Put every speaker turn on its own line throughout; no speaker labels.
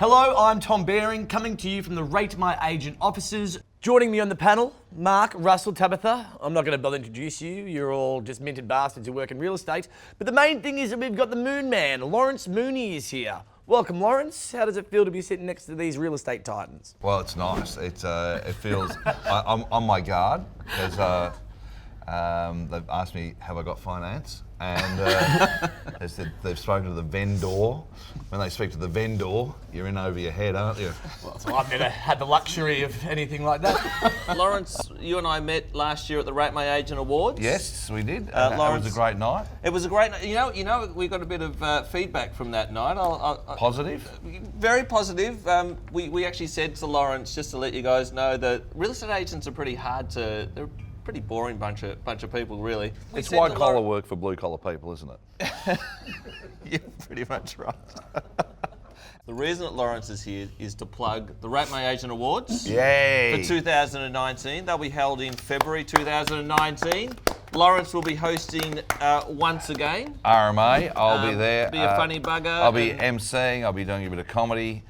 Hello, I'm Tom Baring, coming to you from the Rate My Agent offices. Joining me on the panel, Mark, Russell, Tabitha. I'm not going to bother introduce you. You're all just minted bastards who work in real estate. But the main thing is that we've got the Moon Man. Lawrence Mooney is here. Welcome, Lawrence. How does it feel to be sitting next to these real estate titans?
Well, it's nice. It feels. I'm on my guard because they've asked me, have I got finance? And they said they've spoken to the vendor. When they speak to the vendor, you're in over your head, aren't you?
Well, so I've never had the luxury of anything like that.
Lawrence, you and I met last year at the Rate My Agent Awards.
Yes, we did.
Lawrence,
it was a great night.
It was a great night. You know, we got a bit of feedback from that night.
Positive?
Very positive. We actually said to Lawrence, just to let you guys know, that real estate agents are pretty hard to. They're a pretty boring bunch of people, really.
It's white collar work for blue collar people, isn't it?
You're pretty much right. The reason that Lawrence is here is to plug the Rate My Agent Awards.
Yay!
For 2019. They'll be held in February 2019. Lawrence will be hosting once again.
RMA, I'll be there.
Be a funny bugger.
I'll be emceeing, I'll be doing a bit of comedy.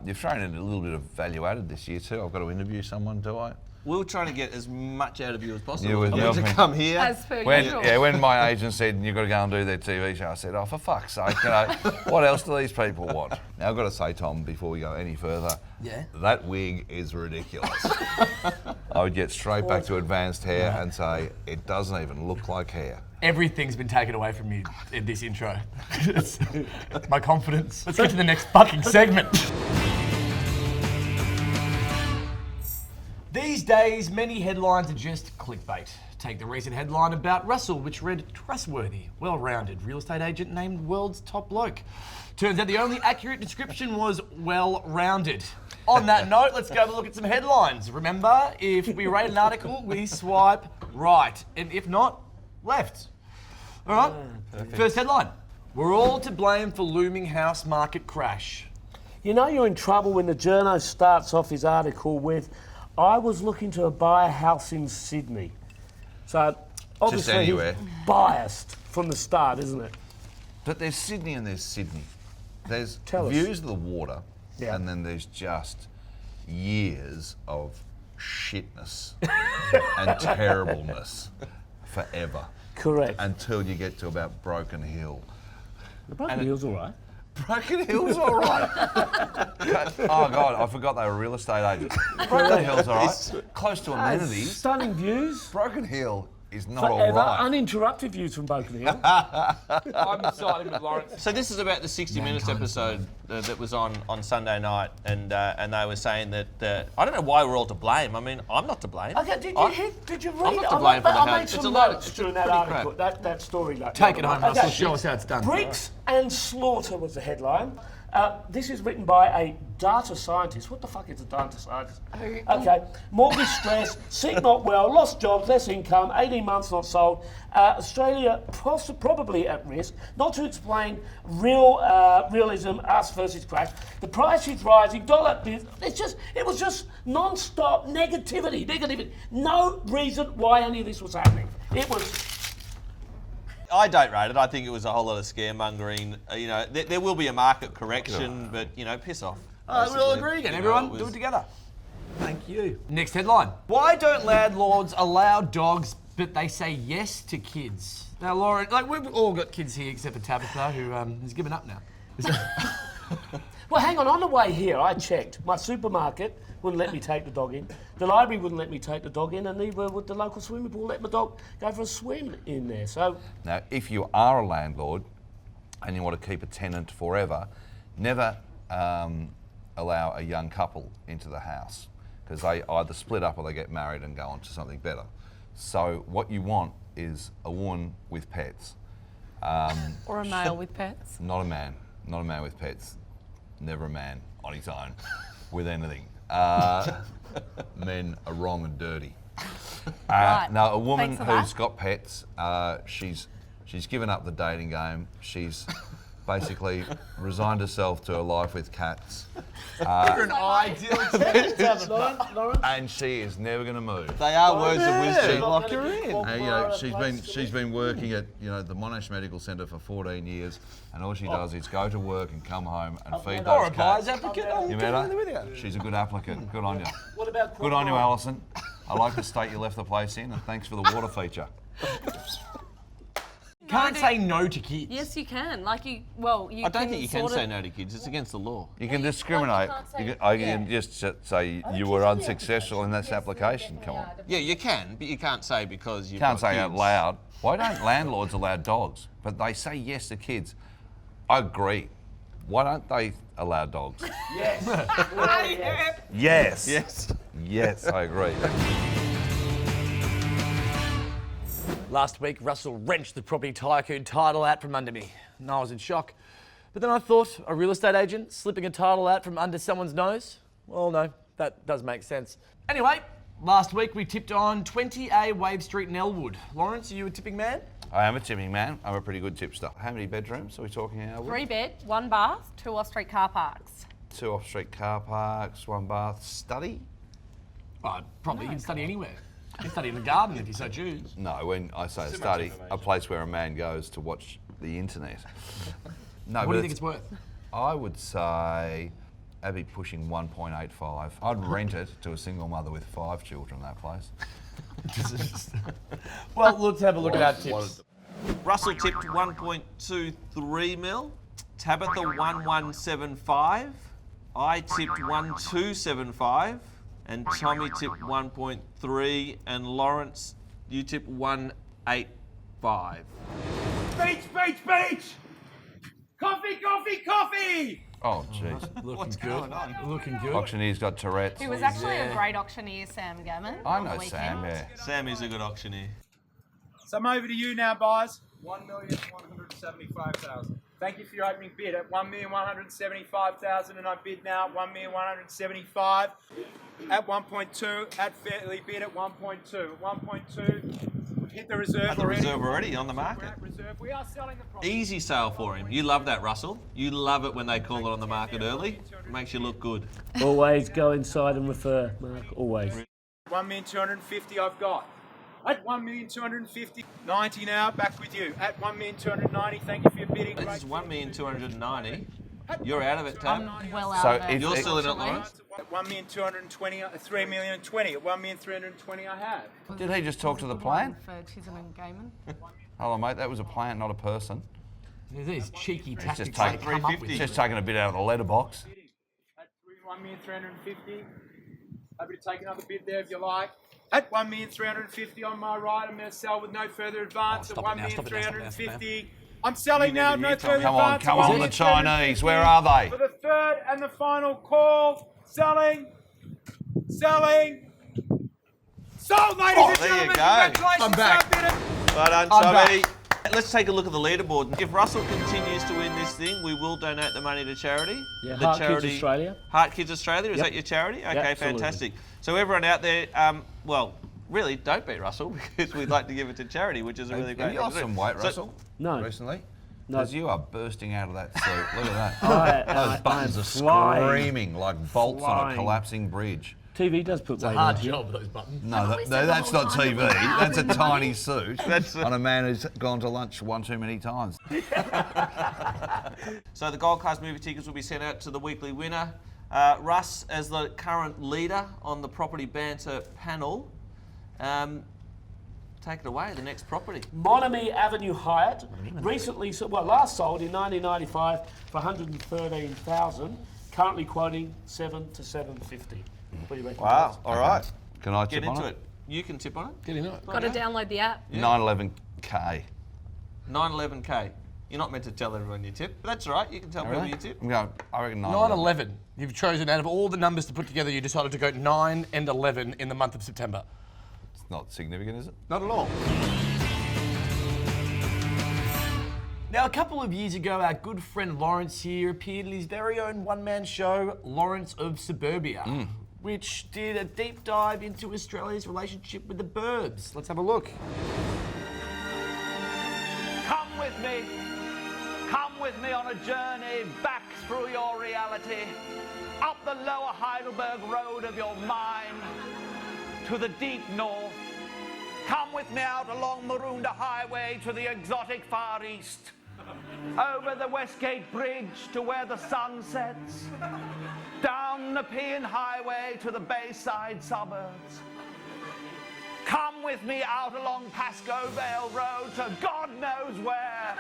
You've thrown in a little bit of value added this year too. I've got to interview someone, do I?
We're trying to get as much out of you as possible.
You were
to come here.
As per usual.
When my agent said, you've got to go and do their TV show, I said, oh, for fuck's sake, what else do these people want? Now, I've got to say, Tom, before we go any further, that wig is ridiculous. I would get straight back to advanced hair and say, it doesn't even look like hair.
Everything's been taken away from me in this intro. My confidence. Let's get to the next fucking segment. These days, many headlines are just clickbait. Take the recent headline about Russell, which read, trustworthy, well-rounded real estate agent named world's top bloke. Turns out the only accurate description was well-rounded. On that note, let's go have a look at some headlines. Remember, if we rate an article, we swipe right, and if not, left. All right, first headline. We're all to blame for looming house market crash.
You know you're in trouble when the journo starts off his article with, I was looking to buy a house in Sydney. So obviously he's biased from the start, isn't it?
But there's Sydney and there's Sydney. There's
Tell us.
views of the water,
Yeah.
and then there's just years of shitness and terribleness forever.
Correct.
Until you get to about Broken Hill.
The Broken Hill's all right.
Broken Hill's all right. Oh God, I forgot they were real estate agents. Broken Hill's all right. Close to amenities.
Stunning views.
Broken Hill is not all
Forever
right.
uninterrupted views from Broken Hill.
I'm siding with Lawrence.
So this is about the 60 Minutes episode that was on Sunday night, and they were saying that I don't know why we're all to blame. I mean, I'm not to blame.
Okay, did you read
I'm not
it?
to blame for the
I made
house.
some
It's a load-
notes
it's
during
a
that
pretty
article,
crap.
that story.
Take it home, Russell. Show us how it's done.
Bricks and slaughter was the headline. This is written by a data scientist. What the fuck is a data scientist? Okay. Mortgage stress, sick not well, lost jobs, less income, 18 months not sold. Australia probably at risk. Not to explain realism, us versus crash. The price is rising, dollar. It was just non-stop negativity. No reason why any of this was happening. It was.
I don't rate it. I think it was a whole lot of scaremongering. You know, there will be a market correction, but you know, piss off.
We'll agree again. Everyone, do it together. Thank you. Next headline. Why don't landlords allow dogs, but they say yes to kids? Now, Lauren, we've all got kids here except for Tabitha, who has given up now.
Well, hang on the way here, I checked. My supermarket wouldn't let me take the dog in. The library wouldn't let me take the dog in, and neither would the local swimming pool let my dog go for a swim in there. So
Now, if you are a landlord and you want to keep a tenant forever, never allow a young couple into the house because they either split up or they get married and go on to something better. So what you want is a woman with pets.
Or a male with pets.
Not a man with pets. Never a man on his own with anything. Men are wrong and dirty.
Right.
Now, a woman
Thanks for
who's
that.
got pets, she's given up the dating game. She's basically resigned herself to a life with cats.
You're an ideal tenant.
Lawrence?
And she is never going to move.
They are words of wisdom.
Lock her in.
And, you know, she's been working at the Monash Medical Centre for 14 years, and all she does is go to work and come home and feed
Or
those
a buyer's
cats.
applicant. Oh,
You
get
met
in there with
her?
you.
She's a good applicant. Good on you.
What about
Good on you, Alison. I like the state you left the place in, and thanks for the water feature.
Can't say no to kids.
Yes, you can.
I don't think you can say no to kids. It's against the law.
You can discriminate. I can just say you were unsuccessful in this application. Come on.
Yeah, you can, but you can't say because you
Can't say out loud. Why don't landlords allow dogs? But they say yes to kids. I agree. Why don't they allow dogs?
Yes. Yes.
Yes.
Yes.
Yes, I agree.
Last week, Russell wrenched the property tycoon title out from under me, and I was in shock. But then I thought, a real estate agent slipping a title out from under someone's nose? Well, no, that does make sense. Anyway, last week we tipped on 20A Wave Street in Elwood. Lawrence, are you a tipping man?
I am a tipping man. I'm a pretty good tipster. How many bedrooms are we talking here?
3 bed, 1 bath, 2 off-street car parks.
2 off-street car parks, 1 bath, study?
Oh, probably you can study anywhere. You can study in the garden if you so choose.
No, when I say study, a place where a man goes to watch the internet. No,
What
but
do you think it's worth?
I would say that'd be pushing 1.85. I'd rent it to a single mother with 5 children, that place.
Well, let's have a look at our tips.
Russell tipped 1.23 mil. Tabitha 1175. I tipped 1275. And Tommy tipped 1.3. And Lawrence, you tipped 185.
Beach, beach, beach! Coffee, coffee, coffee!
Oh, jeez.
Looking good. Looking good.
Auctioneer's got Tourette's.
He was actually a great auctioneer, Sam Gammon.
I
on the
know Sam,
weekend.
yeah.
Sam is a good auctioneer.
So I'm over to you now, boys. 1,175,000. Thank you for your opening bid at 1,175,000, and I bid now at 1,175,000 at 1.2. At fairly bid at 1.2. At 1.2, we've hit the reserve
At the
already.
reserve already on the
We're
market.
at reserve. We are selling the property.
Easy sale for him. You love that, Russell. You love it when they call it on the market early. It makes you look good.
Always go inside and refer, Mark. Always.
1,250,000 I've got. At 1,250,000, 90 now, back with you. At 1,290,000, thank you for your bidding.
This is 1,290,000. You're out of it,
I'm
Tab.
well out
So
of it.
if-
You're still in it,
actually.
Lawrence.
At 1,220,000, 3,020,000. At 1,320,000 I have.
Did he just talk to the plant?
For Chisholm and Gaiman.
Hello, mate. That was a plant, not a person.
These cheeky
He's
tactics
just,
they
take,
come up with.
he's just taking a bit out of the letterbox.
At 1,350,000. Happy to take another bid there if you like. At 1,350,000 on my right, I'm going to sell with no further advance.
Oh,
At
stop it now, stop it now, stop it now, stop it now.
1,350,000. I'm selling now, no further
Come on,
advance.
come on, the Chinese. Where are they?
For the third and the final call. Selling. Selling. Sold, ladies and
there you
gentlemen.
go.
Congratulations,
I'm back.
our bidder.
Well done,
I'm
Tommy. Let's take a look at the leaderboard. If Russell continues to win this thing, we will donate the money to charity.
Yeah,
the
Heart Kids Australia.
Heart Kids Australia, is
Yep.
that your charity? Okay,
absolutely.
fantastic. So everyone out there, well, really don't beat Russell because we'd like to give it to charity, which is a really
Have
great
you
thing
lost
to do.
some weight,
So-
Russell?
No.
Recently?
No.
Because you are bursting out of that suit. Look at that.
I
Those buttons
am
are
flying.
screaming like bolts on a
Flying.
collapsing bridge.
TV does put weight
Hard
on you.
job, those buttons.
No,
always said the
that's
whole
not
time
TV.
that we're
That's a
out in
tiny suit
That's-
on a man who's gone to lunch one too many times.
So the Gold Class movie tickets will be sent out to the weekly winner. Russ, as the current leader on the Property Banter panel, take it away, the next property.
Monami Avenue Hyatt, recently, last sold in 1995 for 113,000. Currently quoting 7 to 750. What do you reckon?
Wow, all right.
Can I
Get
tip on
into
it?
it. You can tip on it.
Get in it.
Got to download the app.
911K.
911K. You're not meant to tell everyone you tip, but that's all right. You can tell people
Really?
you tip.
I'm going, I reckon 911.
9/11. You've chosen out of all the numbers to put together, you decided to go 9 and 11 in the month of September.
It's not significant, is it?
Not at all. Now, a couple of years ago, our good friend Lawrence here appeared in his very own one-man show, Lawrence of Suburbia, which did a deep dive into Australia's relationship with the burbs. Let's have a look.
Come with me.
Come with me on a journey back through your reality, up the lower Heidelberg road of your mind to the deep north. Come with me out along Maroondah Highway to the exotic Far East, over the Westgate Bridge to where the sun sets, down the Nepean Highway to the Bayside suburbs. Come with me out along Pascoe Vale Road to God knows where.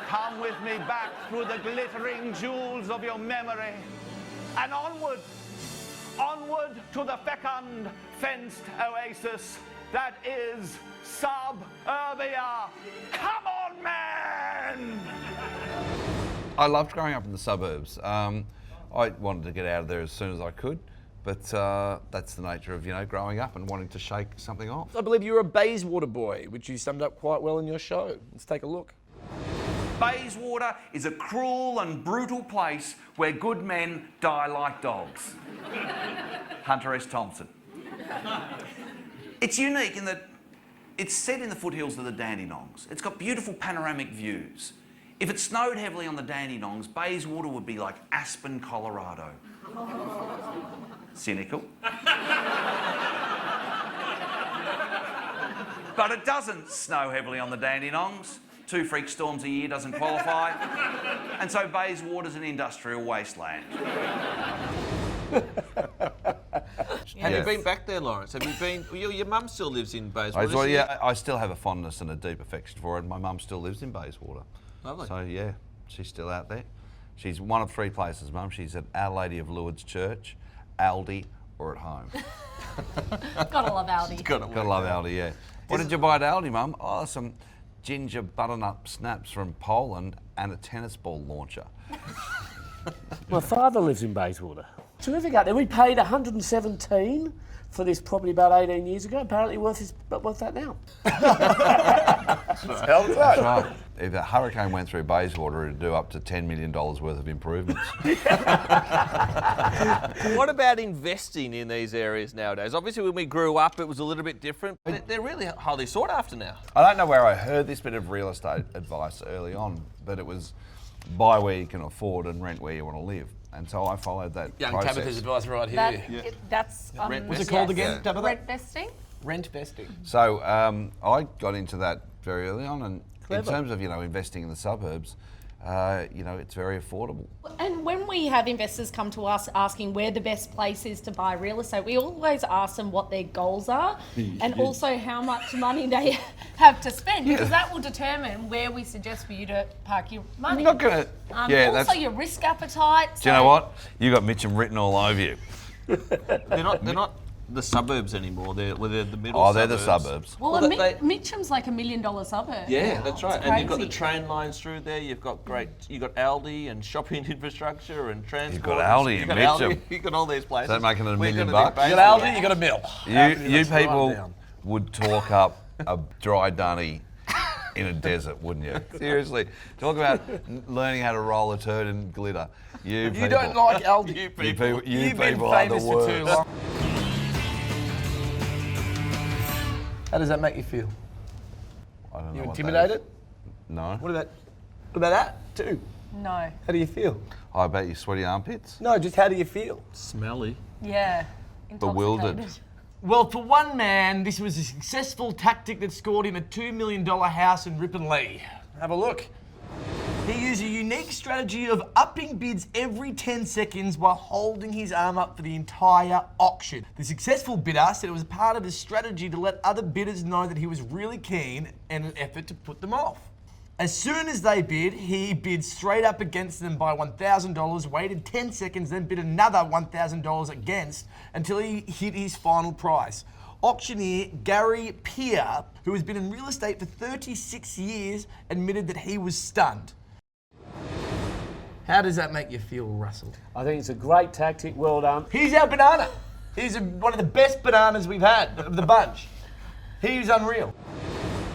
Come with me back through the glittering jewels of your memory and onward to the fecund, fenced oasis that is suburbia. Come on, man!
I loved growing up in the suburbs. I wanted to get out of there as soon as I could, but that's the nature of, growing up and wanting to shake something off.
I believe you're a Bayswater boy, which you summed up quite well in your show. Let's take a look.
Bayswater is a cruel and brutal place where good men die like dogs. Hunter S. Thompson. It's unique in that it's set in the foothills of the Dandenongs. It's got beautiful panoramic views. If it snowed heavily on the Dandenongs, Bayswater would be like Aspen, Colorado. Cynical. But it doesn't snow heavily on the Dandenongs. 2 freak storms a year doesn't qualify. And so Bayswater's an industrial wasteland.
Have you been back there, Lawrence? Have you been? Your mum still lives in Bayswater.
I still have a fondness and a deep affection for it. My mum still lives in Bayswater.
Lovely.
So yeah, she's still out there. She's one of 3 places, Mum. She's at Our Lady of Lourdes Church, Aldi, or at home.
Gotta love Aldi.
Gotta love Aldi, yeah. What did you buy at Aldi, Mum? Oh, some ginger butternut snaps from Poland and a tennis ball launcher.
My father lives in Bayswater. Terrific out there. We paid 117 for this property about 18 years ago. Apparently worth that now.
That's right. If a hurricane went through Bayswater, it'd do up to $10 million worth of improvements.
What about investing in these areas nowadays? Obviously, when we grew up, it was a little bit different. But they're really highly sought after now.
I don't know where I heard this bit of real estate advice early on, but it was buy where you can afford and rent where you want to live. And so I followed that
Young
process.
Tabitha's advice right here.
That's
What's it called again, Tabitha?
Rent vesting.
Rent vesting.
So I got into that very early on, and in terms of investing in the suburbs, it's very affordable.
And when we have investors come to us asking where the best place is to buy real estate, we always ask them what their goals are and also how much money they have to spend, because that will determine where we suggest for you to park your money.
I'm not going to...
also your risk appetite.
Do you know what? You got Mitchum written all over you.
They're not the suburbs anymore. They're the middle.
Oh, they're the suburbs.
Well, Mitchum's like $1 million suburb.
Yeah, that's right.
It's
And you've got the
crazy.
train lines through there. You've got Aldi and shopping infrastructure and transport.
You've got Aldi in Mitchum.
You've got all these places.
Is that making it $1 million
We're
bucks?
gonna be
You got Aldi, you got a mill.
You people would talk up a dry dunny in a desert, wouldn't you? Seriously. Talk about learning how to roll a turd in glitter. You
don't like Aldi.
You
You
people.
You've been
people are the
famous for too
worst.
long. How does that make you feel?
I don't know
You
what that
intimidated?
is. No.
What about that too?
No.
How do you feel?
I bet you sweaty armpits.
No, just how do you feel?
Smelly.
Yeah.
Bewildered.
Intoxicated.
Well, for one man, this was a successful tactic that scored him a $2 million house in Ripponlea. Have a look. He used a unique strategy of upping bids every 10 seconds while holding his arm up for the entire auction. The successful bidder said it was part of his strategy to let other bidders know that he was really keen and an effort to put them off. As soon as they bid, he bid straight up against them by $1,000, waited 10 seconds, then bid another $1,000 against until he hit his final price. Auctioneer Gary Peer, who has been in real estate for 36 years, admitted that he was stunned. How does that make you feel, Russell?
I think it's a great tactic. Well done.
He's our banana. He's one of the best bananas we've had of the bunch. He's unreal.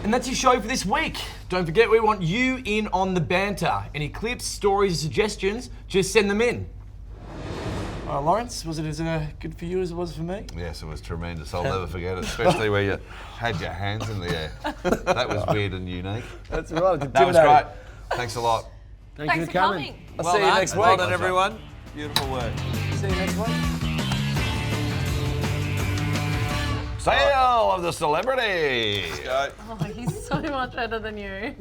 And that's your show for this week. Don't forget, we want you in on the banter. Any clips, stories, or suggestions, just send them in. Lawrence, was it as good for you as it was for me?
Yes, it was tremendous. I'll never forget it, especially where you had your hands in the air. That was weird and unique.
That's right.
That was great. Thanks a lot.
Thank you
Thanks
for
for
coming.
coming.
I'll
Well
see you
done.
next week.
Well done, everyone. Beautiful work.
See you next week.
Sale of the celebrity.
Go.
Oh, he's so much better than you.